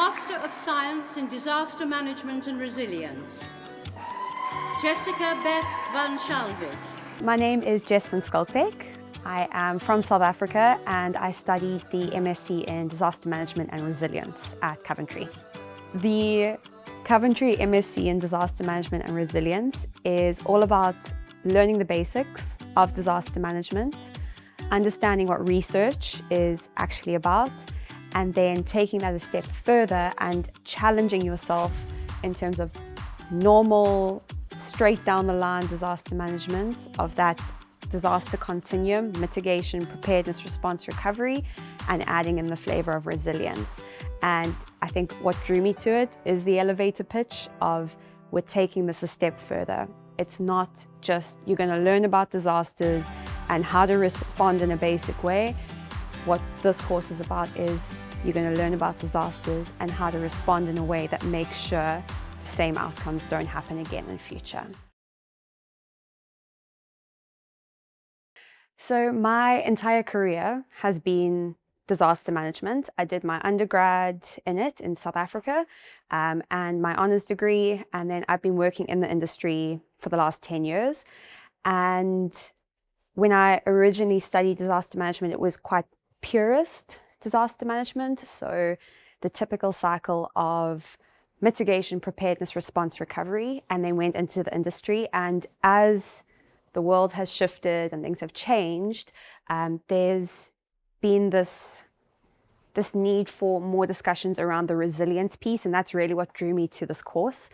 Master of Science in Disaster Management and Resilience, Jessica van Schalkwyk. My name is Jess van Schalkwyk. I am from South Africa and I studied the MSc in Disaster Management and Resilience at Coventry. The Coventry MSc in Disaster Management and Resilience is all about learning the basics of disaster management, understanding what research is actually about, and then taking that a step further and challenging yourself in terms of normal, straight down the line disaster management of that disaster continuum, mitigation, preparedness, response, recovery, and adding in the flavor of resilience. And I think what drew me to it is the elevator pitch of we're taking this a step further. It's not just you're going to learn about disasters and how to respond in a basic way. What this course is about is you're going to learn about disasters and how to respond in a way that makes sure the same outcomes don't happen again in future. So my entire career has been disaster management. I did my undergrad in it in South Africa and my honours degree, and then I've been working in the industry for the last 10 years. And when I originally studied disaster management, it was quite purist disaster management. So the typical cycle of mitigation, preparedness, response, recovery, and then went into the industry. And as the world has shifted and things have changed, there's been this need for more discussions around the resilience piece, and that's really what drew me to this course,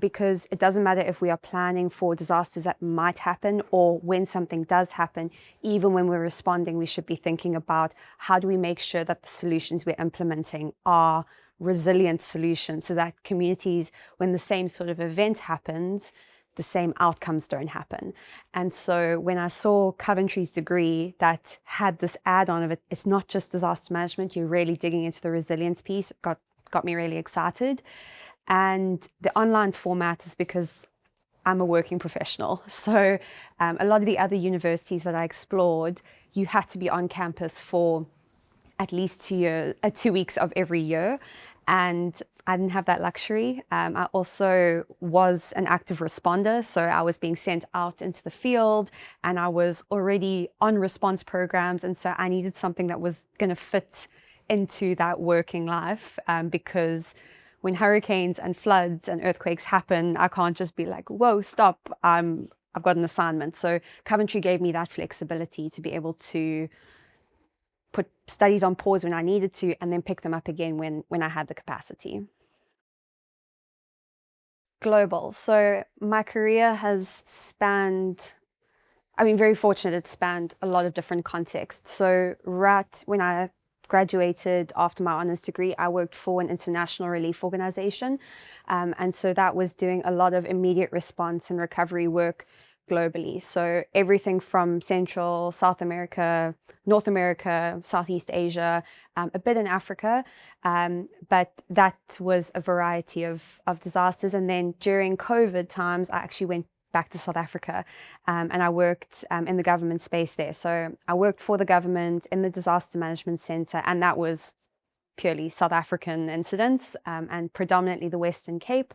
because it doesn't matter if we are planning for disasters that might happen or when something does happen. Even when we're responding, we should be thinking about how do we make sure that the solutions we're implementing are resilient solutions so that communities, when the same sort of event happens, the same outcomes don't happen. And so when I saw Coventry's degree that had this add-on of it, it's not just disaster management, you're really digging into the resilience piece, it got me really excited. And the online format is because I'm a working professional. So a lot of the other universities that I explored, you had to be on campus for at least 2 weeks of every year. And I didn't have that luxury. I also was an active responder, so I was being sent out into the field and I was already on response programs, and so I needed something that was going to fit into that working life, because when hurricanes and floods and earthquakes happen, I can't just be like, whoa, stop, I've got an assignment. So Coventry gave me that flexibility to be able to put studies on pause when I needed to, and then pick them up again when I had the capacity. Global. So my career has spanned, I've been very fortunate, it's spanned a lot of different contexts. So right when I graduated after my honours degree, I worked for an international relief organisation. And so that was doing a lot of immediate response and recovery work globally. So everything from Central, South America, North America, Southeast Asia, a bit in Africa, but that was a variety of disasters. And then during COVID times, I actually went back to South Africa and I worked in the government space there. So I worked for the government in the Disaster Management Centre, and that was purely South African incidents and predominantly the Western Cape.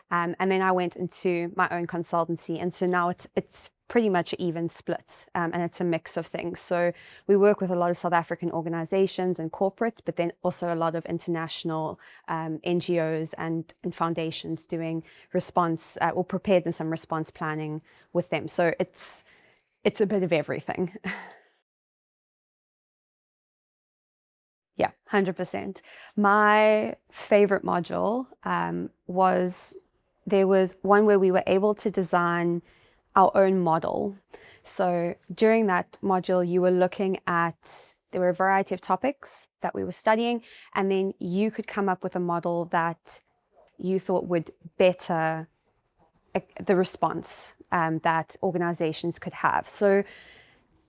And then I went into my own consultancy. And so now it's pretty much an even split, and it's a mix of things. So we work with a lot of South African organizations and corporates, but then also a lot of international NGOs and foundations doing response or preparedness and response planning with them. So it's a bit of everything. Yeah, 100%. My favorite module there was one where we were able to design our own model. So during that module, you were looking at, there were a variety of topics that we were studying, and then you could come up with a model that you thought would better the response that organizations could have. So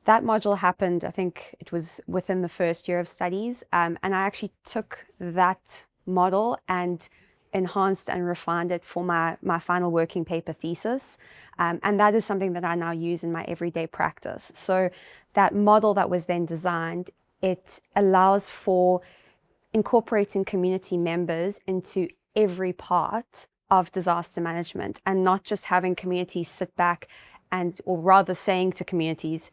that module happened, I think it was within the first year of studies, and I actually took that model and enhanced and refined it for my final working paper thesis. And that is something that I now use in my everyday practice. So that model that was then designed, it allows for incorporating community members into every part of disaster management, and not just having communities sit back and, or rather saying to communities,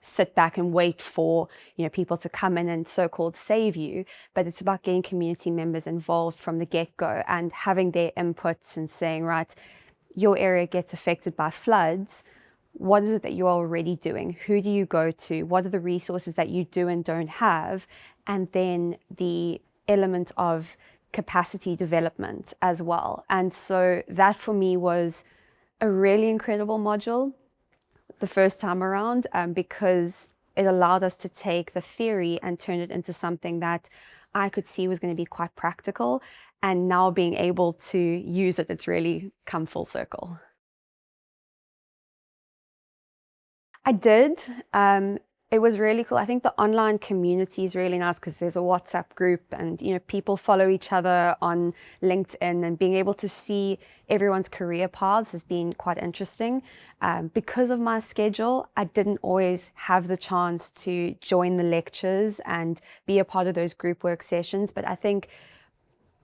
sit back and wait for, you know, people to come in and so-called save you, but it's about getting community members involved from the get-go and having their inputs and saying, right, your area gets affected by floods. What is it that you're already doing? Who do you go to? What are the resources that you do and don't have? And then the element of capacity development as well. And so that for me was a really incredible module the first time around, because it allowed us to take the theory and turn it into something that I could see was going to be quite practical. And now being able to use it, it's really come full circle. I did. It was really cool. I think the online community is really nice because there's a WhatsApp group and, you know, people follow each other on LinkedIn, and being able to see everyone's career paths has been quite interesting. Because of my schedule, I didn't always have the chance to join the lectures and be a part of those group work sessions. But I think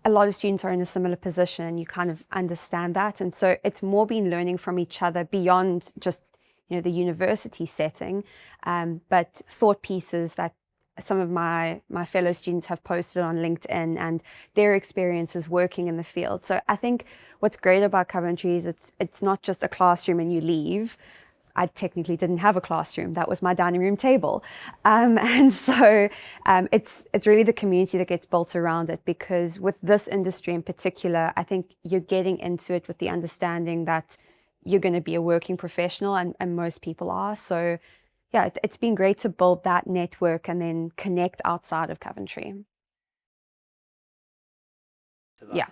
a lot of students are in a similar position and you kind of understand that. And so it's more been learning from each other beyond just, you know, the university setting, but thought pieces that some of my fellow students have posted on LinkedIn and their experiences working in the field. So I think what's great about Coventry is it's not just a classroom and you leave. I technically didn't have a classroom. That was my dining room table. And so it's really the community that gets built around it, because with this industry in particular, I think you're getting into it with the understanding that you're going to be a working professional, and most people are. So yeah, it's been great to build that network and then connect outside of Coventry. Yeah,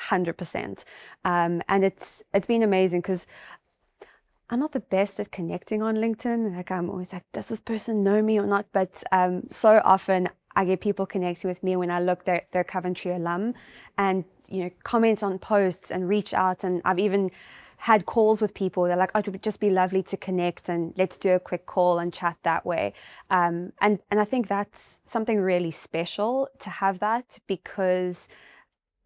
100%. And it's been amazing because I'm not the best at connecting on LinkedIn. Like, I'm always like, does this person know me or not? But so often I get people connecting with me when I look, they're Coventry alum, and, you know, comment on posts and reach out. And I've even had calls with people. They're like, oh, it would just be lovely to connect and let's do a quick call and chat that way. And I think that's something really special to have that, because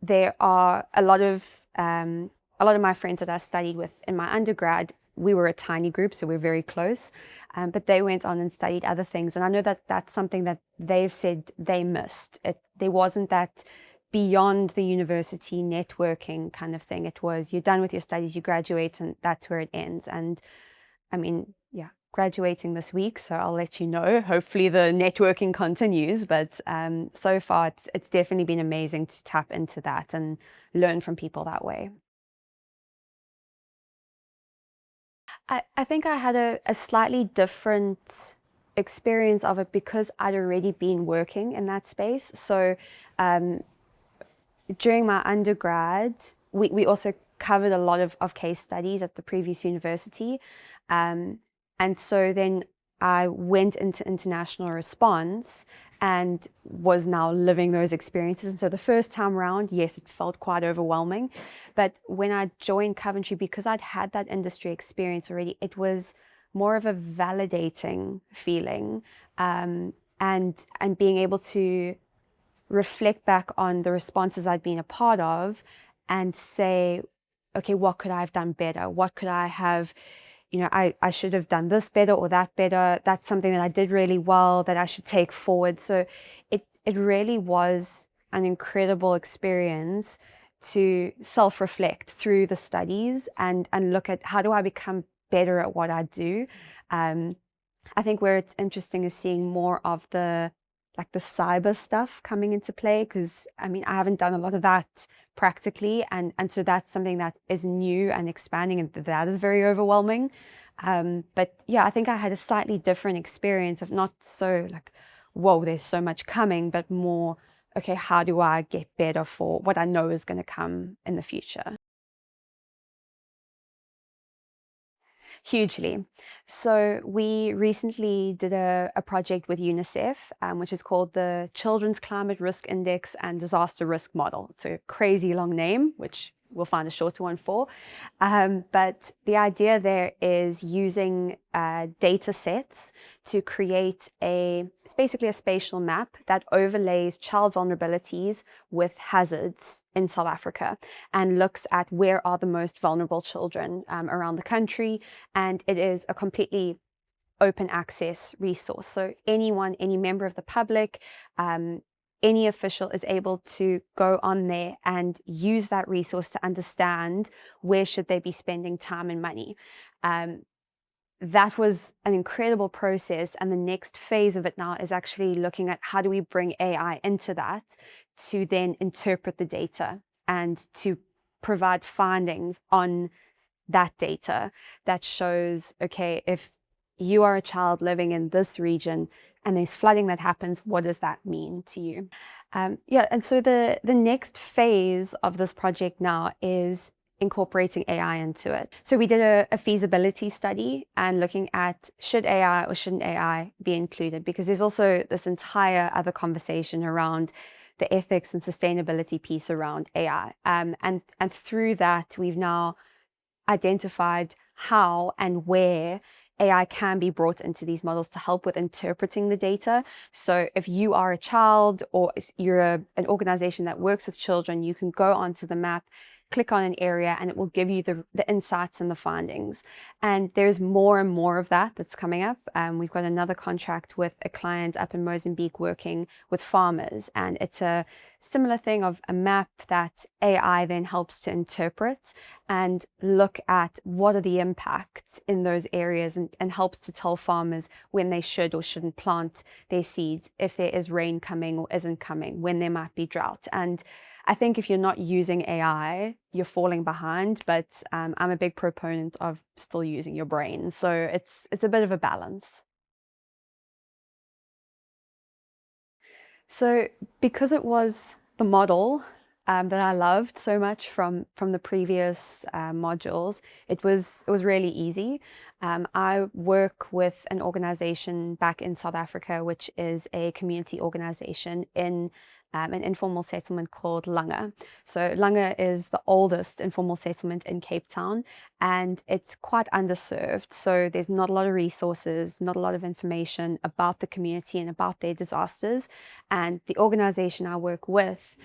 there are a lot of my friends that I studied with in my undergrad. We were a tiny group, so we're very close, but they went on and studied other things. And I know that that's something that they've said they missed. There wasn't that beyond the university networking kind of thing. It was, you're done with your studies, you graduate, and that's where it ends. And I mean, yeah, graduating this week, so I'll let you know. Hopefully the networking continues, but so far it's definitely been amazing to tap into that and learn from people that way. I think I had a slightly different experience of it because I'd already been working in that space. So during my undergrad, we also covered a lot of case studies at the previous university. And so then I went into international response and was now living those experiences. And so the first time around, yes, it felt quite overwhelming. But when I joined Coventry, because I'd had that industry experience already, it was more of a validating feeling, and being able to reflect back on the responses I'd been a part of and say, okay, what could I have done better? What could I have, you know, I should have done this better or that better. That's something that I did really well that I should take forward. So it really was an incredible experience to self-reflect through the studies and look at how do I become better at what I do. I think where it's interesting is seeing more of the cyber stuff coming into play, because I mean, I haven't done a lot of that practically, and so that's something that is new and expanding, and that is very overwhelming. But yeah, I think I had a slightly different experience of not so like, whoa, there's so much coming, but more, okay, how do I get better for what I know is going to come in the future? Hugely. So we recently did a project with UNICEF, which is called the Children's Climate Risk Index and Disaster Risk Model. It's a crazy long name, which we'll find a shorter one for. But the idea there is using data sets to create a It's basically a spatial map that overlays child vulnerabilities with hazards in South Africa and looks at where are the most vulnerable children around the country. And it is a completely open access resource. So anyone, any member of the public, any official is able to go on there and use that resource to understand where should they be spending time and money. That was an incredible process. And the next phase of it now is actually looking at how do we bring AI into that to then interpret the data and to provide findings on that data that shows, okay, if you are a child living in this region and there's flooding that happens, what does that mean to you? And so the next phase of this project now is incorporating AI into it. So we did a feasibility study and looking at should AI or shouldn't AI be included, because there's also this entire other conversation around the ethics and sustainability piece around AI. And through that, we've now identified how and where AI can be brought into these models to help with interpreting the data. So if you are a child or you're an organization that works with children, you can go onto the map, click on an area, and it will give you the insights and the findings. And there's more and more of that that's coming up. We've got another contract with a client up in Mozambique working with farmers, and it's a similar thing of a map that AI then helps to interpret and look at what are the impacts in those areas, and helps to tell farmers when they should or shouldn't plant their seeds, if there is rain coming or isn't coming, when there might be drought. And I think if you're not using AI, you're falling behind, but I'm a big proponent of still using your brain. So it's a bit of a balance. So because it was the model that I loved so much from the previous modules, it was really easy. I work with an organization back in South Africa, which is a community organization in an informal settlement called Langa. So Langa is the oldest informal settlement in Cape Town, and it's quite underserved. So there's not a lot of resources, not a lot of information about the community and about their disasters. And the organization I work with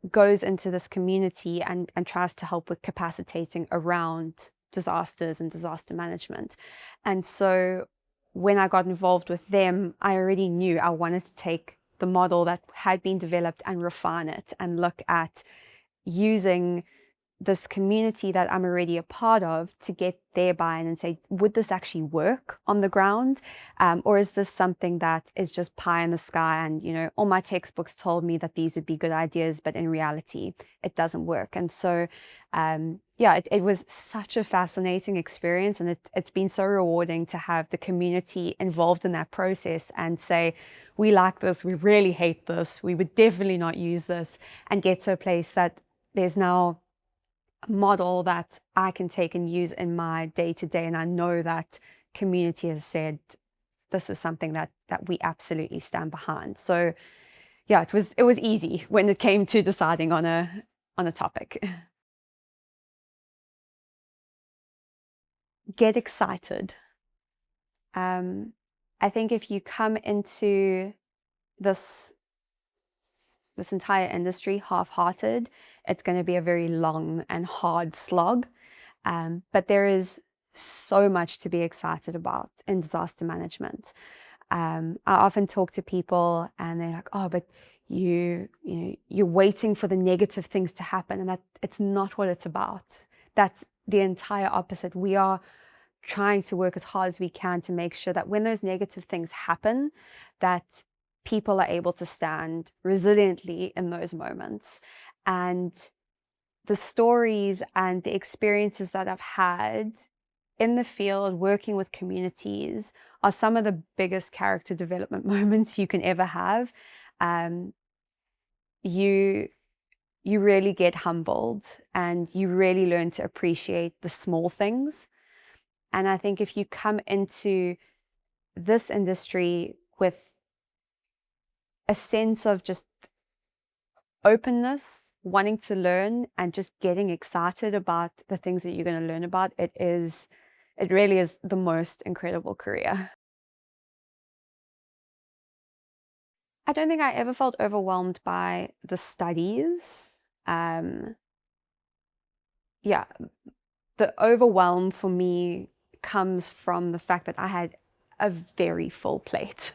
goes into this community and tries to help with capacitating around disasters and disaster management. And so when I got involved with them, I already knew I wanted to take the model that had been developed and refine it and look at using this community that I'm already a part of to get their buy-in and say, would this actually work on the ground? Or is this something that is just pie in the sky? And, you know, all my textbooks told me that these would be good ideas, but in reality, it doesn't work. And so, it was such a fascinating experience. And it's been so rewarding to have the community involved in that process and say, we like this, we really hate this, we would definitely not use this, and get to a place that there's now model that I can take and use in my day-to-day, and I know that community has said this is something that we absolutely stand behind. So yeah, it was easy when it came to deciding on a topic. Get excited. I think if you come into this entire industry half-hearted, it's going to be a very long and hard slog. But there is so much to be excited about in disaster management. I often talk to people and they're like, oh, but you're waiting for the negative things to happen, and that it's not what it's about. That's the entire opposite. We are trying to work as hard as we can to make sure that when those negative things happen, that people are able to stand resiliently in those moments. And the stories and the experiences that I've had in the field working with communities are some of the biggest character development moments you can ever have. You really get humbled and you really learn to appreciate the small things. And I think if you come into this industry with a sense of just openness, wanting to learn, and just getting excited about the things that you're going to learn about, it really is the most incredible career. I don't think I ever felt overwhelmed by the studies. Yeah, the overwhelm for me comes from the fact that I had a very full plate.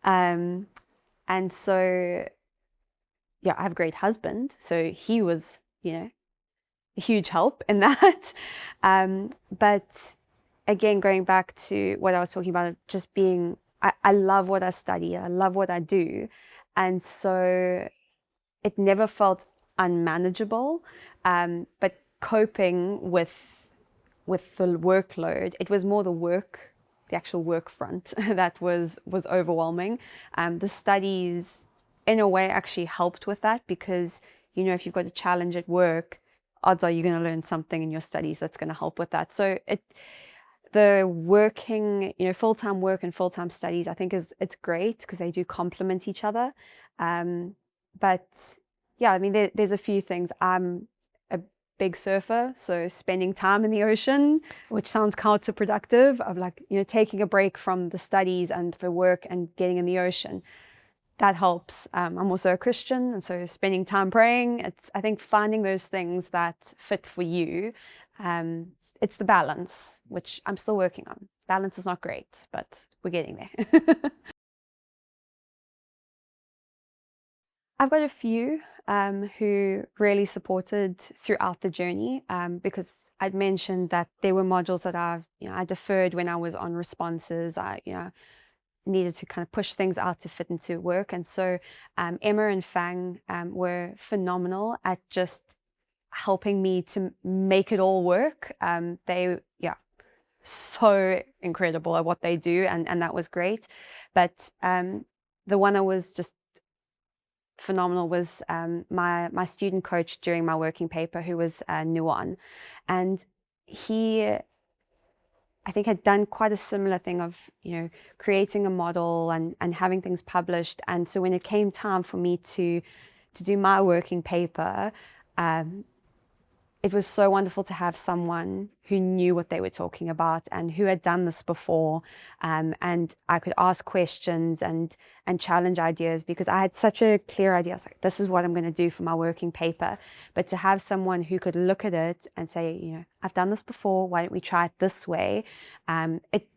And so, yeah, I have a great husband. So he was, a huge help in that. But again, going back to what I was talking about, just being, I love what I study, I love what I do. And so it never felt unmanageable. But coping with the workload, it was more the actual work front that was overwhelming. The studies, in a way, actually helped with that because, if you've got a challenge at work, odds are you're going to learn something in your studies that's going to help with that. So the working, full-time work and full-time studies, I think it's great because they do complement each other. But yeah, I mean, there's a few things. I'm a big surfer, so spending time in the ocean, which sounds counterproductive, of like, taking a break from the studies and the work and getting in the ocean. That helps. I'm also a Christian, and so spending time praying, I think finding those things that fit for you. It's the balance, which I'm still working on. Balance is not great, but we're getting there. I've got a few who really supported throughout the journey because I'd mentioned that there were modules that I deferred when I was on responses. I needed to kind of push things out to fit into work. And so Emma and Fang were phenomenal at just helping me to make it all work. They, so incredible at what they do, and that was great. But the one that was just phenomenal was my student coach during my working paper, who was Nuan. And he, I think, had done quite a similar thing of, creating a model and having things published. And so when it came time for me to do my working paper, it was so wonderful to have someone who knew what they were talking about and who had done this before. And I could ask questions and challenge ideas because I had such a clear idea. I was like, this is what I'm going to do for my working paper. But to have someone who could look at it and say, I've done this before, why don't we try it this way? It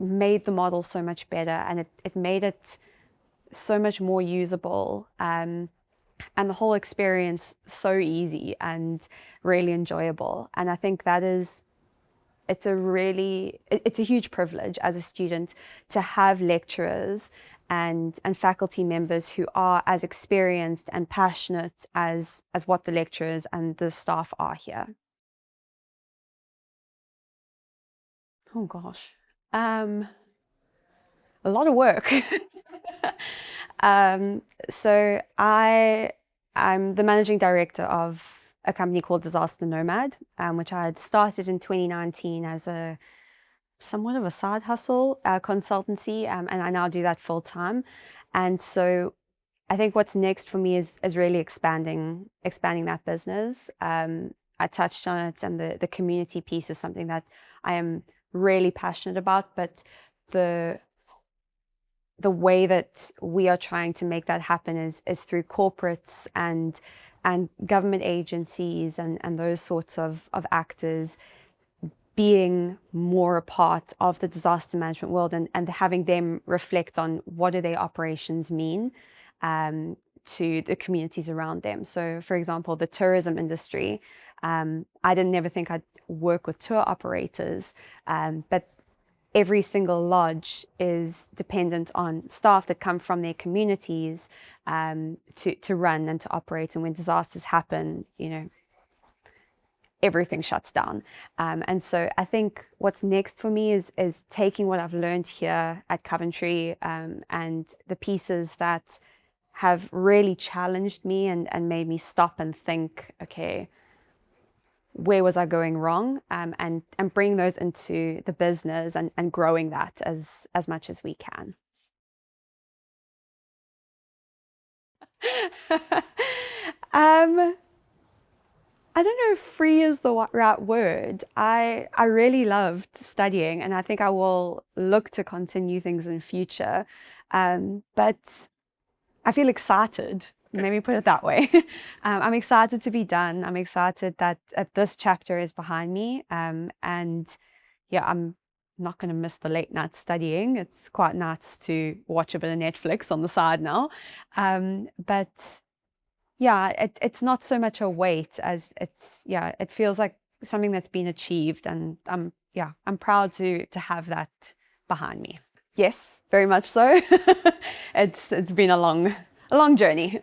made the model so much better, and it made it so much more usable. And the whole experience so easy and really enjoyable. And I think it's a huge privilege as a student to have lecturers and faculty members who are as experienced and passionate as what the lecturers and the staff are here. Oh gosh, a lot of work. So I'm the managing director of a company called Disaster Nomad, which I had started in 2019 as somewhat of a side hustle consultancy, and I now do that full time. And so I think what's next for me is really expanding that business. I touched on it, and the community piece is something that I am really passionate about, but the way that we are trying to make that happen is through corporates and government agencies and those sorts of actors being more a part of the disaster management world and having them reflect on what do their operations mean to the communities around them. So, for example, the tourism industry, I never think I'd work with tour operators, but every single lodge is dependent on staff that come from their communities to run and to operate. And when disasters happen, everything shuts down. And so I think what's next for me is taking what I've learned here at Coventry and the pieces that have really challenged me and made me stop and think, okay, where was I going wrong? And bring those into the business and growing that as much as we can. I don't know if free is the right word. I really loved studying, and I think I will look to continue things in future. But I feel excited. Maybe put it that way. I'm excited to be done. I'm excited that this chapter is behind me. And yeah, I'm not going to miss the late night studying. It's quite nice to watch a bit of Netflix on the side now. But yeah, it's not so much a weight as it feels like something that's been achieved, and I'm proud to have that behind me. Yes, very much so. It's been a long journey.